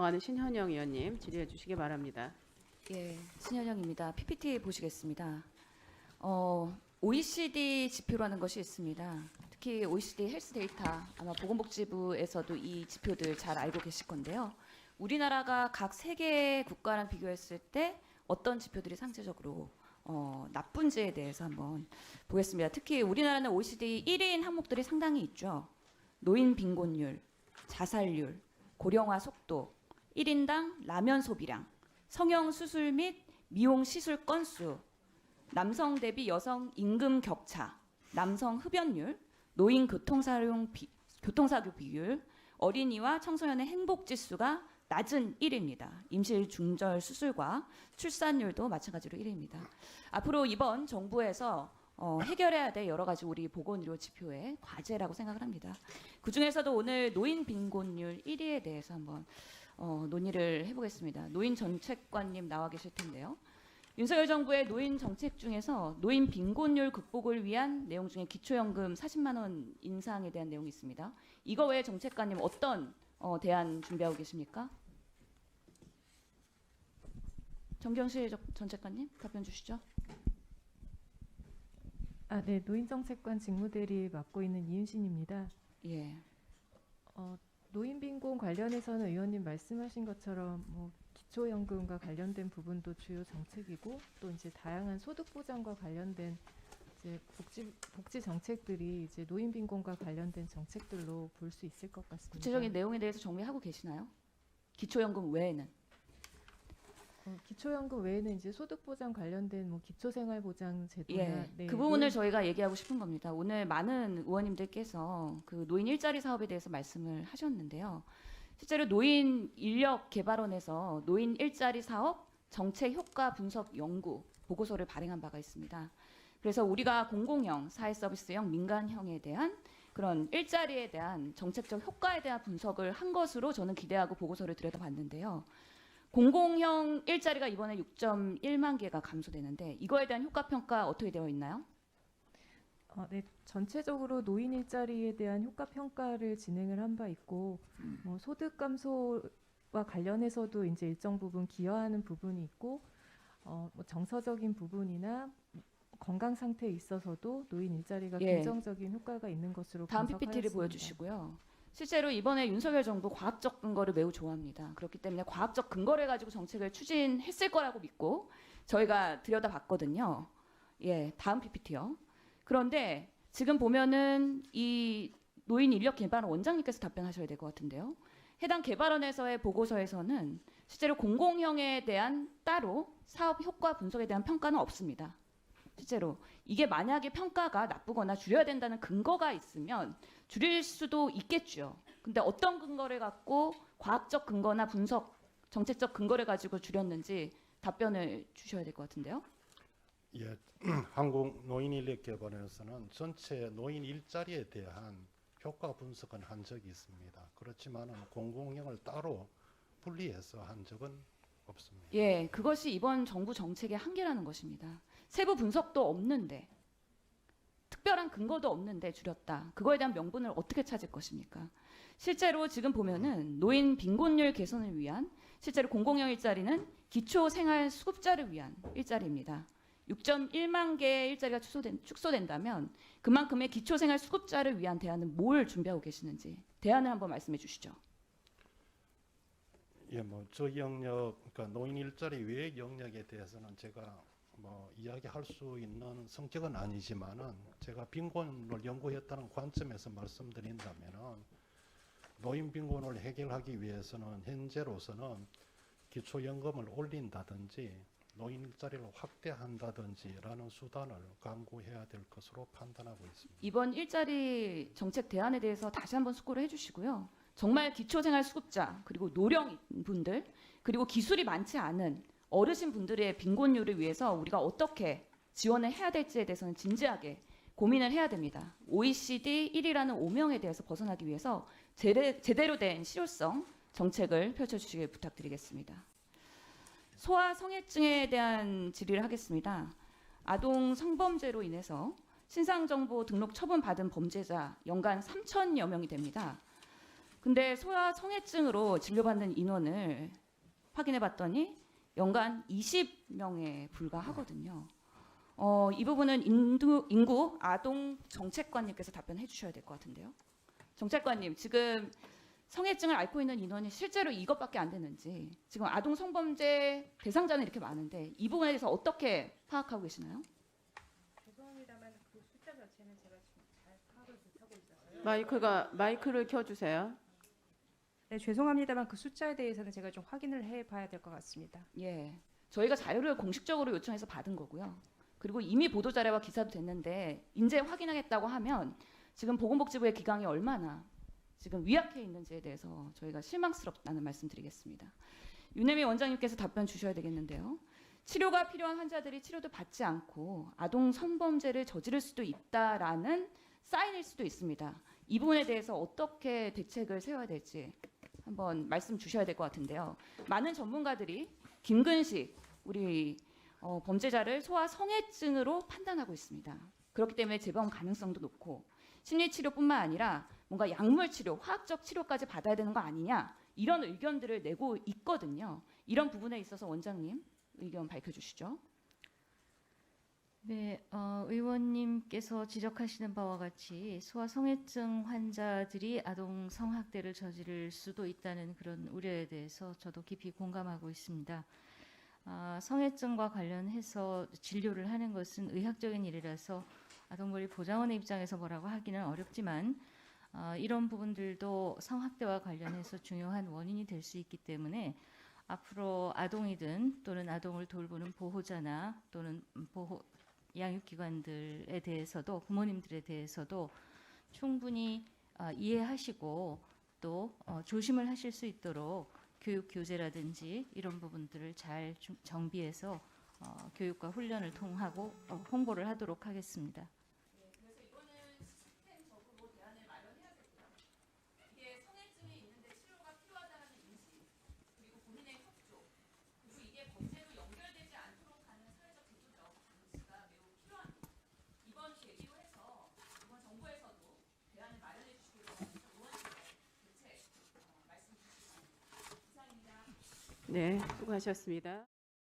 하는 신현영 의원님 질의해 주시기 바랍니다. 예, 신현영입니다. PPT 보시겠습니다. OECD 지표라는 것이 있습니다. 특히 OECD 헬스 데이터, 아마 보건복지부에서도 이 지표들 잘 알고 계실 건데요. 우리나라가 각 세계 국가랑 비교했을 때 어떤 지표들이 상대적으로 나쁜지에 대해서 한번 보겠습니다. 특히 우리나라는 OECD 1위인 항목들이 상당히 있죠. 노인 빈곤율, 자살률, 고령화 속도, 1인당 라면 소비량, 성형 수술 및 미용 시술 건수, 남성 대비 여성 임금 격차, 남성 흡연율, 노인 교통사고 비율, 어린이와 청소년의 행복 지수가 낮은 1위입니다. 임실 중절 수술과 출산율도 마찬가지로 1위입니다. 앞으로 이번 정부에서 해결해야 될 여러 가지 우리 보건의료 지표의 과제라고 생각을 합니다. 그중에서도 오늘 노인 빈곤율 1위에 대해서 한번 논의를 해보겠습니다. 노인 정책관님 나와 계실 텐데요. 윤석열 정부의 노인 정책 중에서 노인 빈곤율 극복을 위한 내용 중에 기초연금 40만 원 인상에 대한 내용이 있습니다. 이거 외에 정책관님 어떤 대안 준비하고 계십니까? 정경실 정책관님 답변 주시죠. 네, 노인정책관 직무대리 맡고 있는 이윤신입니다. 예. 노인빈곤 관련해서는 의원님 말씀하신 것처럼 기초연금과 관련된 부분도 주요 정책이고 또 이제 다양한 소득 보장과 관련된 이제 복지 정책들이 이제 노인빈곤과 관련된 정책들로 볼 수 있을 것 같습니다. 구체적인 내용에 대해서 정리하고 계시나요? 기초연금 외에는? 기초연금 외에는 이제 소득 보장 관련된 기초생활보장 제도나 예, 네, 그 부분을 저희가 얘기하고 싶은 겁니다. 오늘 많은 의원님들께서 그 노인 일자리 사업에 대해서 말씀을 하셨는데요. 실제로 노인 인력 개발원에서 노인 일자리 사업 정책 효과 분석 연구 보고서를 발행한 바가 있습니다. 그래서 우리가 공공형, 사회서비스형, 민간형에 대한 그런 일자리에 대한 정책적 효과에 대한 분석을 한 것으로 저는 기대하고 보고서를 들여다봤는데요. 공공형 일자리가 이번에 6.1만 개가 감소되는데 이거에 대한 효과평가 어떻게 되어 있나요? 네, 전체적으로 노인 일자리에 대한 효과 평가를 진행을 한 바 있고 소득 감소와 관련해서도 이제 일정 부분 기여하는 부분이 있고 정서적인 부분이나 건강 상태에 있어서도 노인 일자리가 예. 긍정적인 효과가 있는 것으로 다음 분석하였습니다. PPT를 보여주시고요. 실제로 이번에 윤석열 정부 과학적 근거를 매우 좋아합니다. 그렇기 때문에 과학적 근거를 가지고 정책을 추진했을 거라고 믿고 저희가 들여다봤거든요. 예, 다음 PPT요. 그런데 지금 보면은 이 노인 인력 개발원 원장님께서 답변하셔야 될 것 같은데요. 해당 개발원에서의 보고서에서는 실제로 공공형에 대한 따로 사업 효과 분석에 대한 평가는 없습니다. 실제로 이게 만약에 평가가 나쁘거나 줄여야 된다는 근거가 있으면 줄일 수도 있겠죠. 근데 어떤 근거를 갖고 과학적 근거나 분석, 정책적 근거를 가지고 줄였는지 답변을 주셔야 될 것 같은데요. 예, 한국노인인력개발원에서는 전체 노인 일자리에 대한 효과 분석은 한 적이 있습니다. 그렇지만 공공형을 따로 분리해서 한 적은 없습니다. 예, 그것이 이번 정부 정책의 한계라는 것입니다. 세부 분석도 없는데 특별한 근거도 없는데 줄였다. 그거에 대한 명분을 어떻게 찾을 것입니까? 실제로 지금 보면은 노인 빈곤율 개선을 위한 실제로 공공형 일자리는 기초생활수급자를 위한 일자리입니다. 6.1만 개의 일자리가 축소된다면 그만큼의 기초생활수급자를 위한 대안은 뭘 준비하고 계시는지 대안을 한번 말씀해 주시죠. 예, 저 영역, 그러니까 노인 일자리 외의 영역에 대해서는 제가 이야기할 수 있는 성격은 아니지만은 제가 빈곤을 연구했다는 관점에서 말씀드린다면은 노인 빈곤을 해결하기 위해서는 현재로서는 기초연금을 올린다든지 노인 일자리를 확대한다든지라는 수단을 강구해야 될 것으로 판단하고 있습니다. 이번 일자리 정책 대안에 대해서 다시 한번 숙고를 해주시고요. 정말 기초생활수급자 그리고 노령분들 그리고 기술이 많지 않은 어르신분들의 빈곤율을 위해서 우리가 어떻게 지원을 해야 될지에 대해서는 진지하게 고민을 해야 됩니다. OECD 1위라는 오명에 대해서 벗어나기 위해서 제대로 된 실효성 정책을 펼쳐주시길 부탁드리겠습니다. 소아 성애증에 대한 질의를 하겠습니다. 아동 성범죄로 인해서 신상정보 등록 처분받은 범죄자 연간 3천여 명이 됩니다. 근데 소아 성애증으로 진료받는 인원을 확인해 봤더니 연간 20명에 불과하거든요. 이 부분은 인구 아동 정책관님께서 답변해 주셔야 될 것 같은데요. 정책관님, 지금 성애증을 앓고 있는 인원이 실제로 이것밖에 안 되는지, 지금 아동 성범죄 대상자는 이렇게 많은데 이 부분에 대해서 어떻게 파악하고 계시나요? 죄송합니다만 그 숫자 자체는 제가 지금 잘 파악을 못하고 있어서요. 마이크를 켜주세요. 네, 죄송합니다만 그 숫자에 대해서는 제가 좀 확인을 해봐야 될 것 같습니다. 예, 저희가 자료를 공식적으로 요청해서 받은 거고요. 그리고 이미 보도 자료와 기사도 됐는데 이제 확인하겠다고 하면 지금 보건복지부의 기강이 얼마나 지금 위약해 있는지에 대해서 저희가 실망스럽다는 말씀드리겠습니다. 윤혜미 원장님께서 답변 주셔야 되겠는데요. 치료가 필요한 환자들이 치료도 받지 않고 아동 성범죄를 저지를 수도 있다라는 사인일 수도 있습니다. 이 부분에 대해서 어떻게 대책을 세워야 될지 한번 말씀 주셔야 될 것 같은데요. 많은 전문가들이 김근식 우리 범죄자를 소아 성애증으로 판단하고 있습니다. 그렇기 때문에 재범 가능성도 높고 심리치료뿐만 아니라 뭔가 약물치료, 화학적 치료까지 받아야 되는 거 아니냐 이런 의견들을 내고 있거든요. 이런 부분에 있어서 원장님 의견 밝혀주시죠. 네, 의원님께서 지적하시는 바와 같이 소아 성애증 환자들이 아동 성학대를 저지를 수도 있다는 그런 우려에 대해서 저도 깊이 공감하고 있습니다. 성애증과 관련해서 진료를 하는 것은 의학적인 일이라서 아동권리 보장원의 입장에서 뭐라고 하기는 어렵지만 이런 부분들도 성학대와 관련해서 중요한 원인이 될 수 있기 때문에 앞으로 아동이든 또는 아동을 돌보는 보호자나 또는 양육기관들에 대해서도 부모님들에 대해서도 충분히 이해하시고 또 조심을 하실 수 있도록 교육 교재라든지 이런 부분들을 잘 정비해서 교육과 훈련을 통하고 홍보를 하도록 하겠습니다. 그래서 이거는 시스템적으로 대안을 마련해야겠고요. 이게 성애증이 있는데 치료가 필요하다는 인식, 그리고 본인의 협조, 그리고 이게 범죄로 연결되지 않도록 하는 사회적 제도적 장치가 매우 필요합니다. 이번 계기로 해서 이번 정부에서도 대안을 마련해 주시기로 의원님의 대책 말씀 주시기 바랍니다. 이상입니다. 네, 수고하셨습니다.